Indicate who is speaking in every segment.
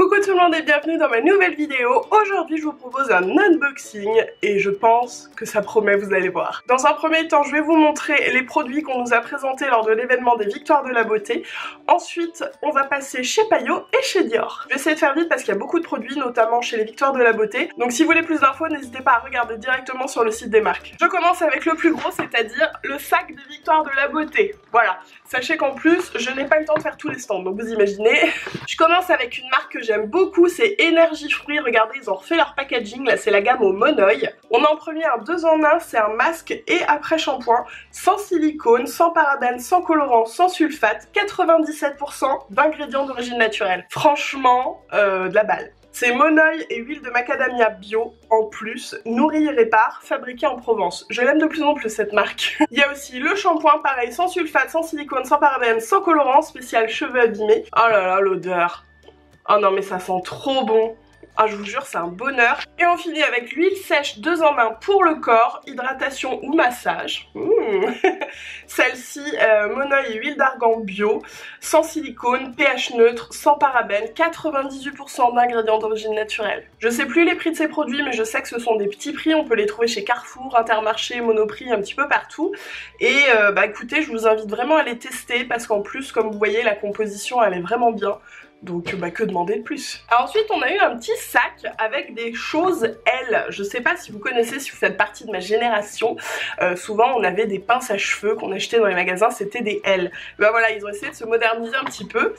Speaker 1: Coucou tout le monde et bienvenue dans ma nouvelle vidéo. Aujourd'hui je vous propose un unboxing et je pense que ça promet, vous allez voir. Dans un premier temps je vais vous montrer les produits qu'on nous a présentés lors de l'événement des Victoires de la Beauté. Ensuite on va passer chez Payot et chez Dior. Je vais essayer de faire vite parce qu'il y a beaucoup de produits, notamment chez les Victoires de la Beauté. Donc si vous voulez plus d'infos n'hésitez pas à regarder directement sur le site des marques. Je commence avec le plus gros, c'est-à-dire le sac des Victoires de la Beauté. Voilà, sachez qu'en plus je n'ai pas le temps de faire tous les stands, donc vous imaginez. Je commence avec une marque que j'aime beaucoup, c'est Énergie Fruits. Regardez, ils ont refait leur packaging, là c'est la gamme au Monoeil. On a en premier un 2 en 1, c'est un masque et après shampoing, sans silicone, sans parabènes, sans colorant, sans sulfate, 97% d'ingrédients d'origine naturelle. Franchement, de la balle. C'est Monoeil et huile de macadamia bio, en plus, nourrit et répare, fabriqué en Provence. Je l'aime de plus en plus cette marque. Il y a aussi le shampoing, pareil, sans sulfate, sans silicone, sans parabènes, sans colorant, spécial cheveux abîmés. Oh là là, l'odeur. Oh non mais ça sent trop bon. Ah je vous jure c'est un bonheur. Et on finit avec l'huile sèche 2 en 1 pour le corps, hydratation ou massage. Celle-ci, Monoeil et huile d'argan bio, sans silicone, pH neutre, sans parabènes, 98% d'ingrédients d'origine naturelle. Je sais plus les prix de ces produits mais je sais que ce sont des petits prix, on peut les trouver chez Carrefour, Intermarché, Monoprix, un petit peu partout. Et bah écoutez, je vous invite vraiment à les tester parce qu'en plus comme vous voyez la composition elle est vraiment bien. Donc bah que demander de plus. Alors ensuite on a eu un petit sac avec des choses L. Je sais pas si vous connaissez, si vous faites partie de ma génération. Souvent on avait des pinces à cheveux qu'on achetait dans les magasins, c'était des L. Bah voilà, ils ont essayé de se moderniser un petit peu.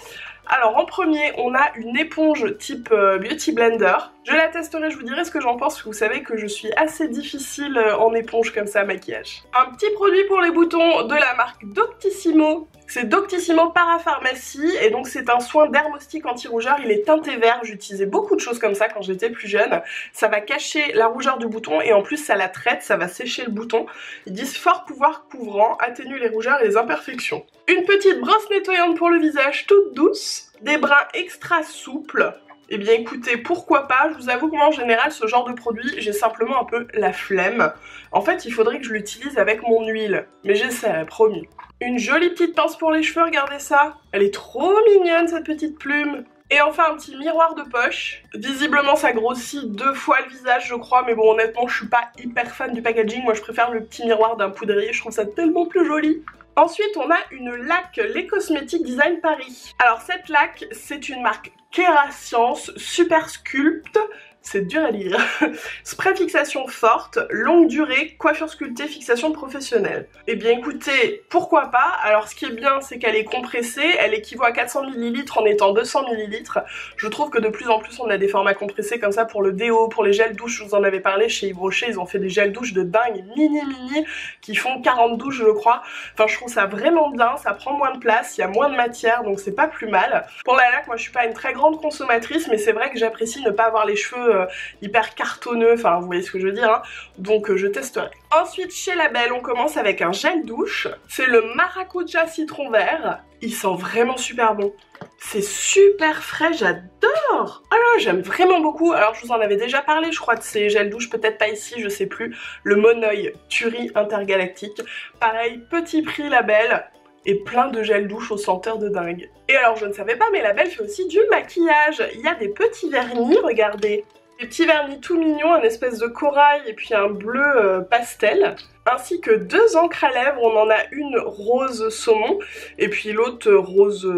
Speaker 1: Alors en premier on a une éponge type Beauty Blender. Je la testerai, je vous dirai ce que j'en pense. Vous savez que je suis assez difficile en éponge comme ça, maquillage. Un petit produit pour les boutons de la marque Doctissimo. C'est Doctissimo Parapharmacie et donc c'est un soin dermostique anti-rougeur. Il est teinté vert, j'utilisais beaucoup de choses comme ça quand j'étais plus jeune. Ça va cacher la rougeur du bouton et en plus ça la traite, ça va sécher le bouton. Ils disent fort pouvoir couvrant, atténue les rougeurs et les imperfections. Une petite brosse nettoyante pour le visage toute douce, des brins extra souples. Eh bien écoutez, pourquoi pas, je vous avoue que moi en général ce genre de produit j'ai simplement un peu la flemme. En fait il faudrait que je l'utilise avec mon huile, mais j'essaierai, promis. Une jolie petite pince pour les cheveux, regardez ça. Elle est trop mignonne cette petite plume. Et enfin un petit miroir de poche. Visiblement ça grossit 2 fois le visage je crois, mais bon honnêtement je suis pas hyper fan du packaging. Moi je préfère le petit miroir d'un poudrier, je trouve ça tellement plus joli. Ensuite on a une laque Les Cosmétiques Design Paris. Alors cette laque c'est une marque Kérascience Super Sculpt. C'est dur à lire. Spray fixation forte, longue durée, coiffure sculptée, fixation professionnelle. Eh bien écoutez, pourquoi pas. Alors ce qui est bien c'est qu'elle est compressée, elle équivaut à 400 ml en étant 200 ml. Je trouve que de plus en plus on a des formats compressés comme ça pour le déo, pour les gels douche, je vous en avais parlé chez Yves Rocher, ils ont fait des gels douche de dingue, mini qui font 40 douches je crois. Enfin je trouve ça vraiment bien, ça prend moins de place, il y a moins de matière donc c'est pas plus mal. Pour la laque moi je suis pas une très grande consommatrice mais c'est vrai que j'apprécie ne pas avoir les cheveux hyper cartonneux, enfin vous voyez ce que je veux dire hein. Donc je testerai. Ensuite chez Label on commence avec un gel douche, c'est le Maracuja Citron Vert, il sent vraiment super bon. C'est super frais, j'adore. Ah là, j'aime vraiment beaucoup. Alors je vous en avais déjà parlé je crois de ces gels douche, peut-être pas ici, je sais plus. Le Monoeil Tuerie Intergalactique. Pareil, petit prix Label. Et plein de gel douche aux senteurs de dingue. Et alors je ne savais pas mais Label fait aussi du maquillage. Il y a des petits vernis, regardez. Des petits vernis tout mignons, un espèce de corail et puis un bleu pastel. Ainsi que 2 encres à lèvres, on en a une rose saumon et puis l'autre rose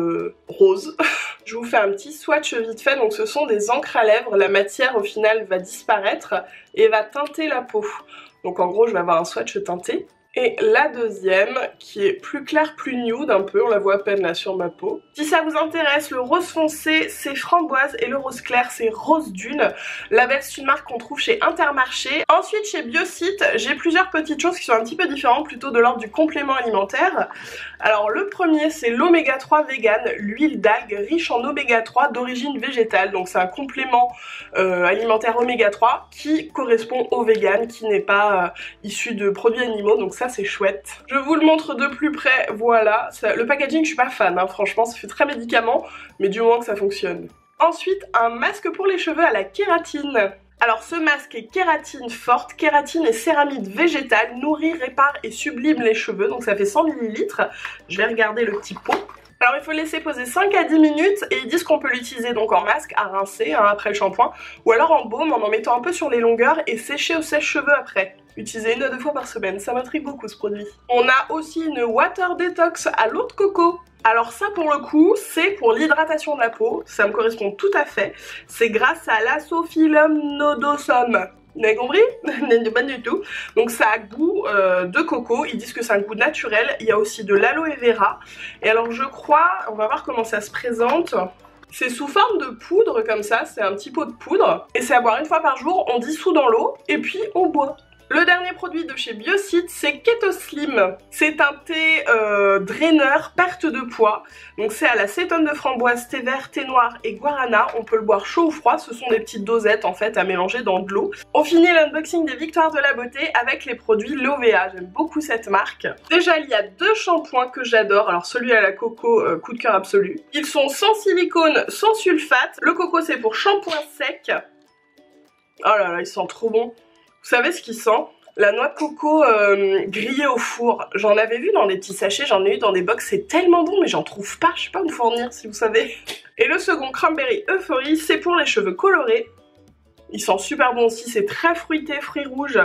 Speaker 1: rose. Je vous fais un petit swatch vite fait, donc ce sont des encres à lèvres, la matière au final va disparaître et va teinter la peau. Donc en gros je vais avoir un swatch teinté. Et la deuxième, qui est plus claire, plus nude un peu, on la voit à peine là sur ma peau. Si ça vous intéresse, le rose foncé c'est framboise et le rose clair c'est rose dune. Label c'est une marque qu'on trouve chez Intermarché. Ensuite chez Biocite, j'ai plusieurs petites choses qui sont un petit peu différentes, plutôt de l'ordre du complément alimentaire. Alors le premier c'est l'oméga 3 vegan, l'huile d'algue riche en oméga 3 d'origine végétale. Donc c'est un complément alimentaire oméga 3 qui correspond au vegan, qui n'est pas issu de produits animaux. Donc ça c'est chouette. Je vous le montre de plus près, voilà. Le packaging je suis pas fan hein, franchement ça fait très médicament, mais du moment que ça fonctionne. Ensuite un masque pour les cheveux à la kératine. Alors ce masque est kératine forte, kératine et céramide végétale, nourrit, répare et sublime les cheveux, donc ça fait 100 ml. Je vais regarder le petit pot. Alors il faut le laisser poser 5 à 10 minutes et ils disent qu'on peut l'utiliser donc en masque à rincer après le shampoing ou alors en baume en mettant un peu sur les longueurs et sécher au sèche-cheveux après. Utiliser 1 à 2 fois par semaine, ça m'intrigue beaucoup ce produit. On a aussi une Water Detox à l'eau de coco. Alors ça pour le coup c'est pour l'hydratation de la peau, ça me correspond tout à fait. C'est grâce à l'Asophyllum nodosum. Vous avez compris? Pas du tout. Donc ça a goût de coco, ils disent que c'est un goût naturel. Il y a aussi de l'aloe vera. Et alors je crois, on va voir comment ça se présente. C'est sous forme de poudre comme ça, c'est un petit pot de poudre. Et c'est à boire 1 fois par jour, on dissout dans l'eau et puis on boit. Le dernier produit de chez Biocide, c'est Keto Slim. C'est un thé draineur perte de poids. Donc c'est à la cétone de framboise, thé vert, thé noir et guarana. On peut le boire chaud ou froid, ce sont des petites dosettes en fait à mélanger dans de l'eau. On finit l'unboxing des Victoires de la beauté avec les produits Lovea. J'aime beaucoup cette marque. Déjà il y a 2 shampoings que j'adore. Alors celui à la coco, coup de cœur absolu. Ils sont sans silicone, sans sulfate. Le coco c'est pour shampoing sec. Oh là là, ils sentent trop bons. Vous savez ce qui sent? La noix de coco grillée au four. J'en avais vu dans des petits sachets, j'en ai eu dans des box, c'est tellement bon mais j'en trouve pas, je sais pas où me fournir si vous savez. Et le second Cranberry Euphorie, c'est pour les cheveux colorés. Il sent super bon aussi, c'est très fruité, fruits rouges.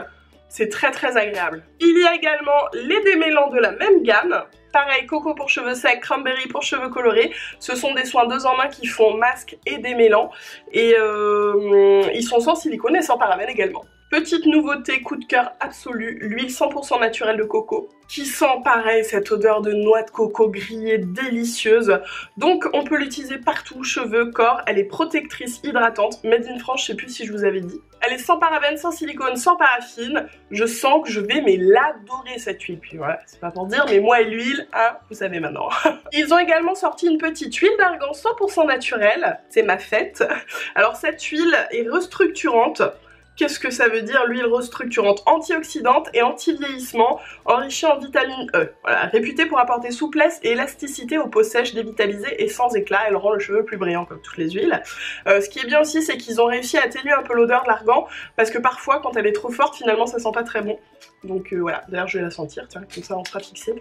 Speaker 1: C'est très très agréable. Il y a également les démêlants de la même gamme. Pareil, coco pour cheveux secs, cranberry pour cheveux colorés. Ce sont des soins 2 en 1 qui font masque et démêlant. Et ils sont sans silicone et sans parabènes également. Petite nouveauté, coup de cœur absolu, l'huile 100% naturelle de coco, qui sent pareil cette odeur de noix de coco grillée délicieuse. Donc on peut l'utiliser partout, cheveux, corps, elle est protectrice, hydratante, made in France, je sais plus si je vous avais dit. Elle est sans parabènes, sans silicone, sans paraffine. Je sens que je vais l'adorer cette huile. Puis voilà, c'est pas pour dire, mais moi et l'huile, hein, vous savez maintenant. Ils ont également sorti une petite huile d'argan 100% naturelle, c'est ma fête. Alors cette huile est restructurante. Qu'est-ce que ça veut dire l'huile restructurante? Antioxydante et anti-vieillissement, enrichie en vitamine E. Voilà, réputée pour apporter souplesse et élasticité aux peaux sèches, dévitalisées et sans éclat. Elle rend le cheveu plus brillant comme toutes les huiles. Ce qui est bien aussi, c'est qu'ils ont réussi à atténuer un peu l'odeur de l'argan, parce que parfois, quand elle est trop forte, finalement, ça sent pas très bon. Donc voilà, d'ailleurs, je vais la sentir, tiens, comme ça, on sera fixé.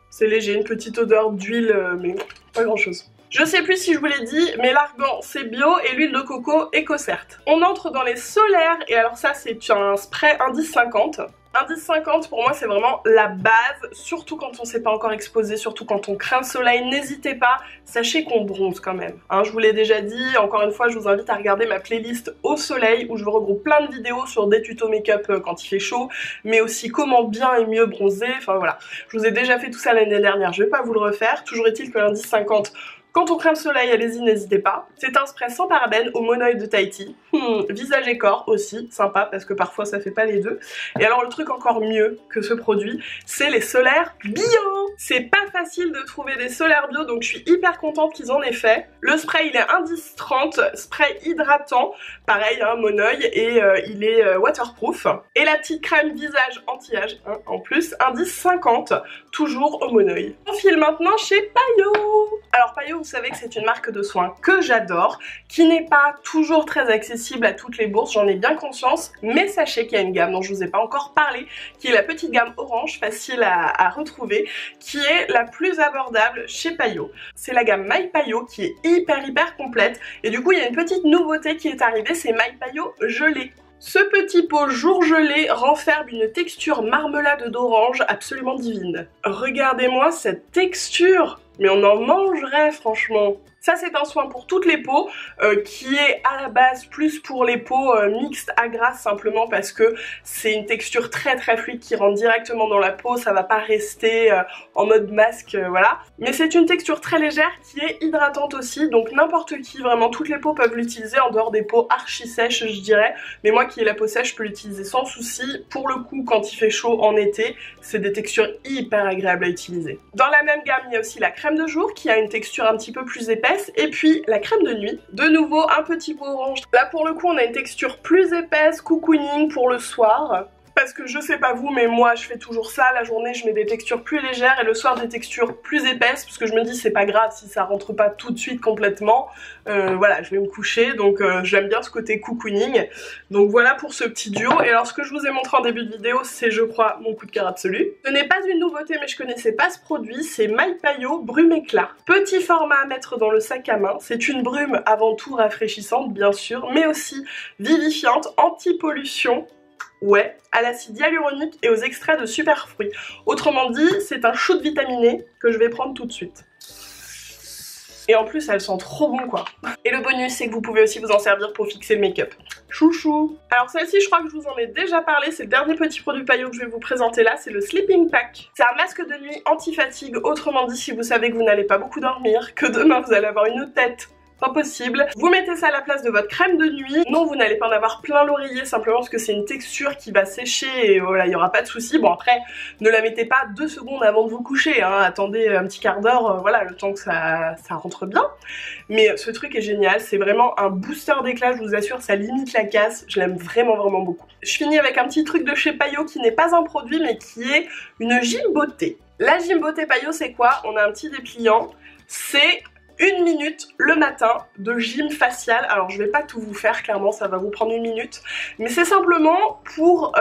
Speaker 1: C'est léger, une petite odeur d'huile, mais pas grand-chose. Je sais plus si je vous l'ai dit, mais l'argan c'est bio et l'huile de coco EcoCert. On entre dans les solaires et alors ça c'est un spray indice 50. Indice 50 pour moi c'est vraiment la base, surtout quand on s'est pas encore exposé, surtout quand on craint le soleil, n'hésitez pas, sachez qu'on bronze quand même. Hein, je vous l'ai déjà dit, encore une fois je vous invite à regarder ma playlist au soleil où je vous regroupe plein de vidéos sur des tutos make-up quand il fait chaud, mais aussi comment bien et mieux bronzer, enfin voilà. Je vous ai déjà fait tout ça l'année dernière, je vais pas vous le refaire, toujours est-il que l'indice 50... Quand on craint le soleil, allez-y, n'hésitez pas. C'est un spray sans parabènes au monoïde de Tahiti. Visage et corps aussi, sympa parce que parfois ça fait pas les deux. Et alors le truc encore mieux que ce produit, c'est les solaires bio. C'est pas facile de trouver des solaires bio, donc je suis hyper contente qu'ils en aient fait. Le spray il est indice 30, spray hydratant, pareil hein, monoïde, et il est waterproof. Et la petite crème visage anti-âge hein, en plus, indice 50, toujours au monoïde. On file maintenant chez Paillot. Alors Paillot, vous savez que c'est une marque de soins que j'adore, qui n'est pas toujours très accessible à toutes les bourses, j'en ai bien conscience, mais sachez qu'il y a une gamme dont je vous ai pas encore parlé, qui est la petite gamme orange, facile à retrouver, qui est la plus abordable chez Paillot. C'est la gamme My Paillot qui est hyper complète, et du coup il y a une petite nouveauté qui est arrivée, c'est My Paillot gelé. Ce petit pot jour gelé renferme une texture marmelade d'orange absolument divine. Regardez-moi cette texture! Mais on en mangerait franchement. Ça c'est un soin pour toutes les peaux qui est à la base plus pour les peaux mixtes à grasses simplement parce que c'est une texture très fluide qui rentre directement dans la peau, ça va pas rester en mode masque, voilà. Mais c'est une texture très légère qui est hydratante aussi, donc n'importe qui, vraiment toutes les peaux peuvent l'utiliser en dehors des peaux archi sèches je dirais, mais moi qui ai la peau sèche je peux l'utiliser sans souci. Pour le coup quand il fait chaud en été, c'est des textures hyper agréables à utiliser. Dans la même gamme il y a aussi la crème de jour qui a une texture un petit peu plus épaisse, et puis la crème de nuit, de nouveau un petit pot orange. Là pour le coup on a une texture plus épaisse, cocooning pour le soir. parce que je sais pas vous, mais moi je fais toujours ça. La journée je mets des textures plus légères et le soir des textures plus épaisses, parce que je me dis c'est pas grave si ça rentre pas tout de suite complètement. Voilà, je vais me coucher, donc j'aime bien ce côté cocooning. Donc voilà pour ce petit duo. Et alors ce que je vous ai montré en début de vidéo, c'est je crois mon coup de cœur absolu. Ce n'est pas une nouveauté, mais je connaissais pas ce produit, c'est My Payo Brume Éclat. Petit format à mettre dans le sac à main, c'est une brume avant tout rafraîchissante bien sûr, mais aussi vivifiante, anti-pollution. Ouais, à l'acide hyaluronique et aux extraits de super fruits. Autrement dit, c'est un shoot vitaminé que je vais prendre tout de suite. Et en plus, elles sont trop bon quoi. Et le bonus, c'est que vous pouvez aussi vous en servir pour fixer le make-up. Chouchou. Alors celle-ci, je crois que je vous en ai déjà parlé, c'est le dernier petit produit Payo que je vais vous présenter là, c'est le Sleeping Pack. C'est un masque de nuit anti-fatigue, autrement dit si vous savez que vous n'allez pas beaucoup dormir, que demain vous allez avoir une tête pas possible. Vous mettez ça à la place de votre crème de nuit. Non, vous n'allez pas en avoir plein l'oreiller, simplement parce que c'est une texture qui va sécher et voilà, il n'y aura pas de souci. Bon après, ne la mettez pas 2 secondes avant de vous coucher, hein. Attendez un petit quart d'heure, voilà, le temps que ça rentre bien. Mais ce truc est génial, c'est vraiment un booster d'éclat, je vous assure, ça limite la casse. Je l'aime vraiment beaucoup. Je finis avec un petit truc de chez Payo qui n'est pas un produit, mais qui est une gym beauté. La gym beauté Payo, c'est quoi? On a un petit dépliant, c'est 1 minute le matin de gym facial. Alors je vais pas tout vous faire, clairement ça va vous prendre 1 minute, mais c'est simplement pour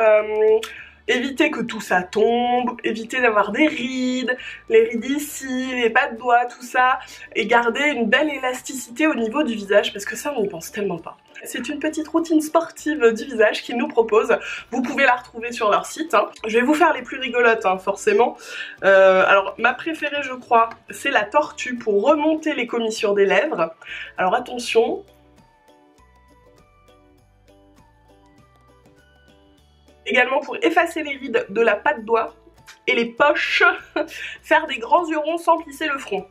Speaker 1: éviter que tout ça tombe, éviter d'avoir des rides, les rides ici, les pas de doigts, tout ça, et garder une belle élasticité au niveau du visage, parce que ça on n'y pense tellement pas. C'est une petite routine sportive du visage qu'ils nous proposent. Vous pouvez la retrouver sur leur site, hein. Je vais vous faire les plus rigolotes, hein, forcément. Alors ma préférée je crois, c'est la tortue pour remonter les commissures des lèvres. Alors attention. Également pour effacer les rides de la patte doigt et les poches, faire des grands yeux ronds sans plisser le front.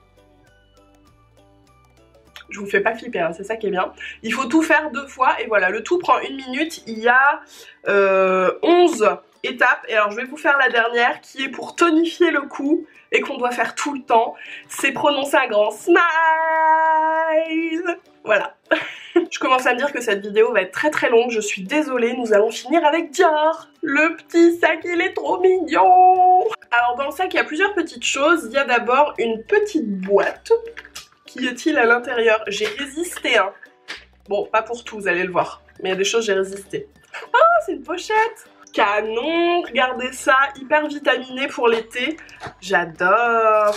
Speaker 1: Je vous fais pas flipper, hein, c'est ça qui est bien. Il faut tout faire 2 fois et voilà, le tout prend 1 minute. Il y a 11 étapes et alors je vais vous faire la dernière qui est pour tonifier le cou et qu'on doit faire tout le temps. C'est prononcer un grand smile. Voilà. Je commence à me dire que cette vidéo va être très longue, je suis désolée, nous allons finir avec Dior. Le petit sac, il est trop mignon. Alors dans le sac, il y a plusieurs petites choses. Il y a d'abord une petite boîte. Qu'y a-t-il à l'intérieur? J'ai résisté, hein. Bon, pas pour tout, vous allez le voir. Mais il y a des choses, j'ai résisté. Oh, c'est une pochette. Canon, regardez ça, hyper vitaminé pour l'été. J'adore.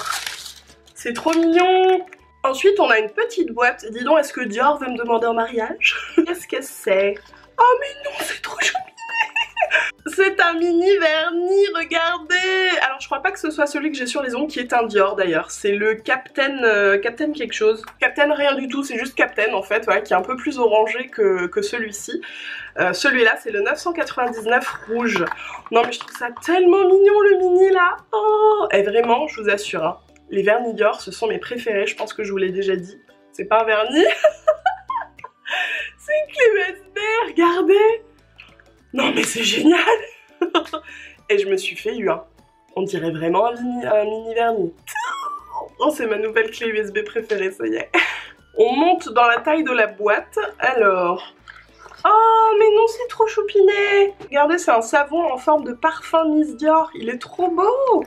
Speaker 1: C'est trop mignon. Ensuite, on a une petite boîte. Dis donc, est-ce que Dior veut me demander en mariage? Qu'est-ce que c'est? Oh mais non, c'est trop joli. C'est un mini vernis, regardez. Alors je crois pas que ce soit celui que j'ai sur les ongles qui est un Dior d'ailleurs. C'est le Captain quelque chose. Captain rien du tout, c'est juste Captain en fait, ouais, qui est un peu plus orangé que celui-ci. Celui-là c'est le 999 rouge. Non mais je trouve ça tellement mignon le mini là. Oh. Et vraiment, je vous assure, hein, les vernis Dior ce sont mes préférés, je pense que je vous l'ai déjà dit. C'est pas un vernis. C'est une clé USB, regardez. Non mais c'est génial. Et je me suis fait eu, hein. On dirait vraiment un mini vernis. Oh, c'est ma nouvelle clé USB préférée, ça y est. On monte dans la taille de la boîte. Alors... Oh mais non, c'est trop choupiné. Regardez, c'est un savon en forme de parfum Miss Dior. Il est trop beau.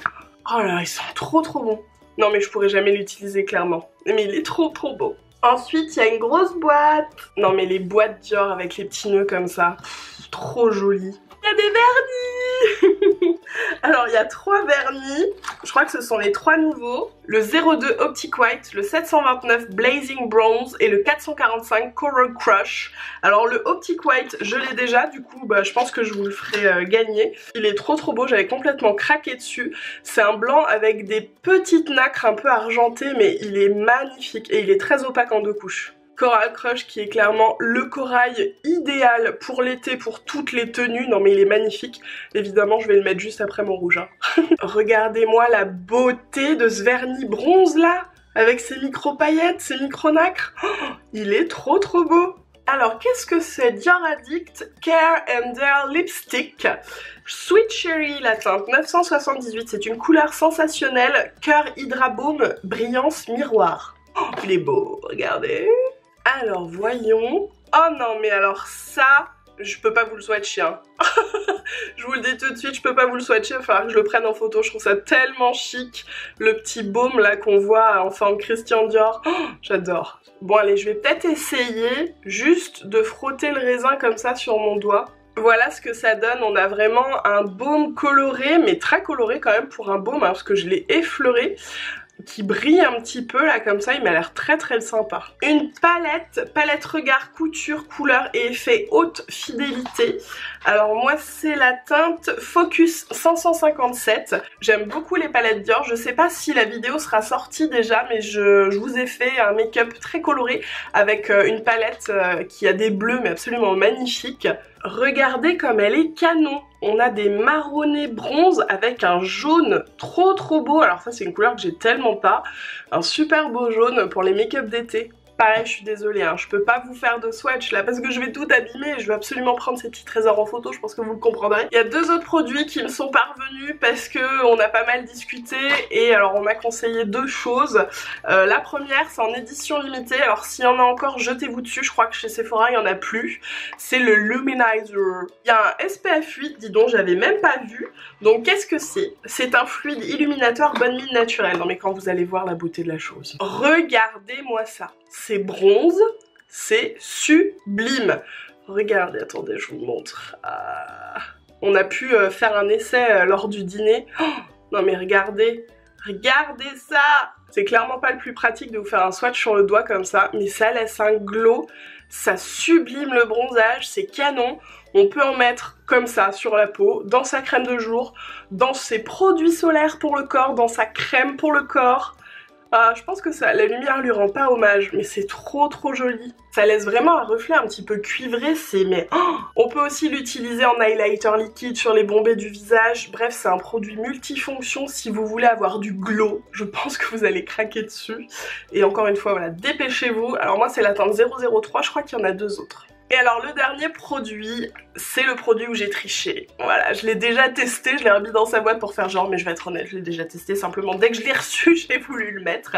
Speaker 1: Oh là, ils sont trop bons. Non mais je pourrais jamais l'utiliser clairement. Mais il est trop beau. Ensuite, il y a une grosse boîte. Non mais les boîtes Dior avec les petits nœuds comme ça. Pff, trop joli. Il y a des vernis. Alors il y a 3 vernis. Je crois que ce sont les 3 nouveaux. Le 02 Optic White, le 729 Blazing Bronze et le 445 Coral Crush. Alors le Optic White, je l'ai déjà, du coup bah, je pense que je vous le ferai gagner. Il est trop beau, j'avais complètement craqué dessus. C'est un blanc avec des petites nacres un peu argentées, mais il est magnifique et il est très opaque en 2 couches. Coral Crush qui est clairement le corail idéal pour l'été, pour toutes les tenues. Non mais il est magnifique. Évidemment je vais le mettre juste après mon rouge, hein. Regardez-moi la beauté de ce vernis bronze là, avec ses micro paillettes, ses micro nacres. Oh, il est trop beau. Alors qu'est-ce que c'est? Dior Addict Care and Dare Lipstick Sweet Cherry, la teinte 978. C'est une couleur sensationnelle, cœur Hydra Baume, brillance miroir. Oh, il est beau, regardez. Alors voyons. Oh non mais alors ça, je peux pas vous le swatcher, hein. Je vous le dis tout de suite, je peux pas vous le swatcher, enfin que je le prenne en photo, je trouve ça tellement chic. Le petit baume là qu'on voit en forme Christian Dior, oh, j'adore. Bon allez, je vais peut-être essayer juste de frotter le raisin comme ça sur mon doigt. Voilà ce que ça donne, on a vraiment un baume coloré, mais très coloré quand même pour un baume, hein, parce que je l'ai effleuré, qui brille un petit peu là comme ça, il m'a l'air très très sympa. Une palette regard couture couleur et effet haute fidélité. Alors moi c'est la teinte Focus 557. J'aime beaucoup les palettes Dior, je sais pas si la vidéo sera sortie déjà, mais je vous ai fait un make-up très coloré avec une palette qui a des bleus mais absolument magnifiques. Regardez comme elle est canon. On a des marronnés bronze avec un jaune trop beau. Alors ça c'est une couleur que j'ai tellement pas. Un super beau jaune pour les make-up d'été. Pareil, je suis désolée, hein, je peux pas vous faire de swatch là parce que je vais tout abîmer et je vais absolument prendre ces petits trésors en photo, je pense que vous le comprendrez. Il y a deux autres produits qui me sont parvenus parce que on a pas mal discuté et alors on m'a conseillé deux choses. La première, c'est en édition limitée, alors s'il y en a encore, jetez-vous dessus, je crois que chez Sephora il y en a plus. C'est le Luminizer. Il y a un SPF 8, dis donc, j'avais même pas vu. Donc qu'est-ce que c'est? C'est un fluide illuminateur bonne mine naturelle. Non mais quand vous allez voir la beauté de la chose. Regardez-moi ça. C'est bronze, c'est sublime. Regardez, attendez, je vous montre. On a pu faire un essai lors du dîner. Oh, non mais regardez, regardez ça. C'est clairement pas le plus pratique de vous faire un swatch sur le doigt comme ça, mais ça laisse un glow, ça sublime le bronzage, c'est canon. On peut en mettre comme ça sur la peau, dans sa crème de jour, dans ses produits solaires pour le corps, dans sa crème pour le corps. Je pense que ça, la lumière lui rend pas hommage, mais c'est trop joli. Ça laisse vraiment un reflet un petit peu cuivré, c'est mais... Oh, on peut aussi l'utiliser en highlighter liquide sur les bombées du visage. Bref, c'est un produit multifonction si vous voulez avoir du glow. Je pense que vous allez craquer dessus. Et encore une fois, voilà, dépêchez-vous. Alors moi, c'est la teinte 003, je crois qu'il y en a deux autres. Et alors le dernier produit, c'est le produit où j'ai triché. Voilà, je l'ai déjà testé, je l'ai remis dans sa boîte pour faire genre, mais je vais être honnête, je l'ai déjà testé, simplement dès que je l'ai reçu, j'ai voulu le mettre.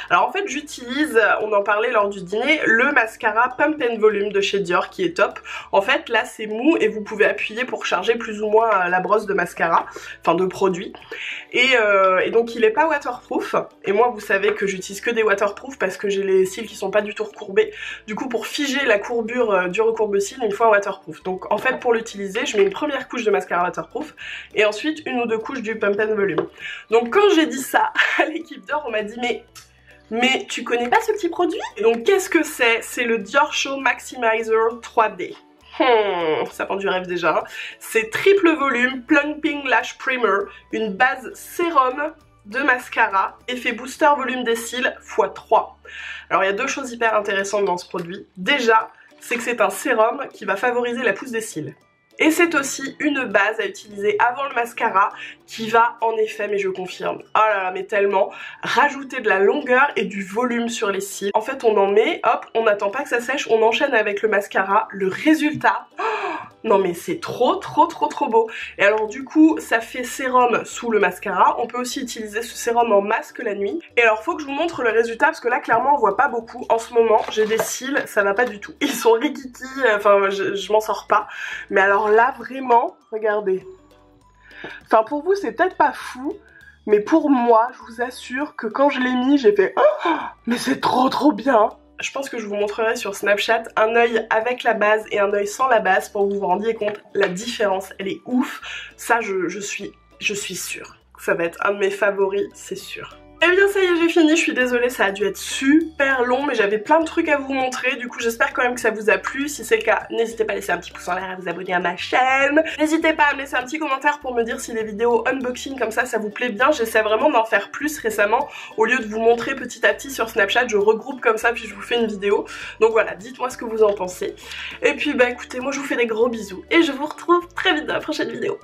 Speaker 1: Alors en fait j'utilise, on en parlait lors du dîner, le mascara Pump and Volume de chez Dior qui est top. En fait là c'est mou et vous pouvez appuyer pour charger plus ou moins la brosse de mascara, enfin de produit. Et donc il est pas waterproof, et moi vous savez que j'utilise que des waterproof parce que j'ai les cils qui sont pas du tout recourbés. Du coup pour figer la courbure du recourbe-cils, il me faut un waterproof. Donc en fait pour l'utiliser, je mets une première couche de mascara waterproof et ensuite une ou deux couches du Pump and Volume. Donc quand j'ai dit ça à l'équipe Dior, on m'a dit mais tu connais pas ce petit produit? Et donc qu'est-ce que c'est? C'est le Dior Show Maximizer 3D. Ça vend du rêve déjà. Hein. C'est triple volume, plumping lash primer, une base sérum de mascara, effet booster volume des cils x3. Alors il y a deux choses hyper intéressantes dans ce produit. Déjà, c'est que c'est un sérum qui va favoriser la pousse des cils. Et c'est aussi une base à utiliser avant le mascara qui va en effet, mais je confirme, oh là là mais tellement, rajouter de la longueur et du volume sur les cils. En fait on en met, hop, on n'attend pas que ça sèche, on enchaîne avec le mascara. Le résultat, oh, non mais c'est trop beau. Et alors du coup ça fait sérum sous le mascara. On peut aussi utiliser ce sérum en masque la nuit. Et alors faut que je vous montre le résultat parce que là clairement on voit pas beaucoup. En ce moment j'ai des cils, ça va pas du tout. Ils sont rikiki, enfin je m'en sors pas. Mais alors là vraiment, regardez. Enfin pour vous c'est peut-être pas fou, mais pour moi je vous assure que quand je l'ai mis j'ai fait oh, mais c'est trop bien. Je pense que je vous montrerai sur Snapchat un œil avec la base et un œil sans la base pour que vous vous rendiez compte, la différence elle est ouf. Ça je suis sûre, ça va être un de mes favoris, c'est sûr. Et bien ça y est, j'ai fini, je suis désolée, ça a dû être super long, mais j'avais plein de trucs à vous montrer, du coup j'espère quand même que ça vous a plu. Si c'est le cas, n'hésitez pas à laisser un petit pouce en l'air et à vous abonner à ma chaîne. N'hésitez pas à me laisser un petit commentaire pour me dire si les vidéos unboxing comme ça vous plaît bien. J'essaie vraiment d'en faire plus récemment, au lieu de vous montrer petit à petit sur Snapchat, je regroupe comme ça puis je vous fais une vidéo. Donc voilà, dites-moi ce que vous en pensez. Et puis bah écoutez, moi je vous fais des gros bisous et je vous retrouve très vite dans la prochaine vidéo.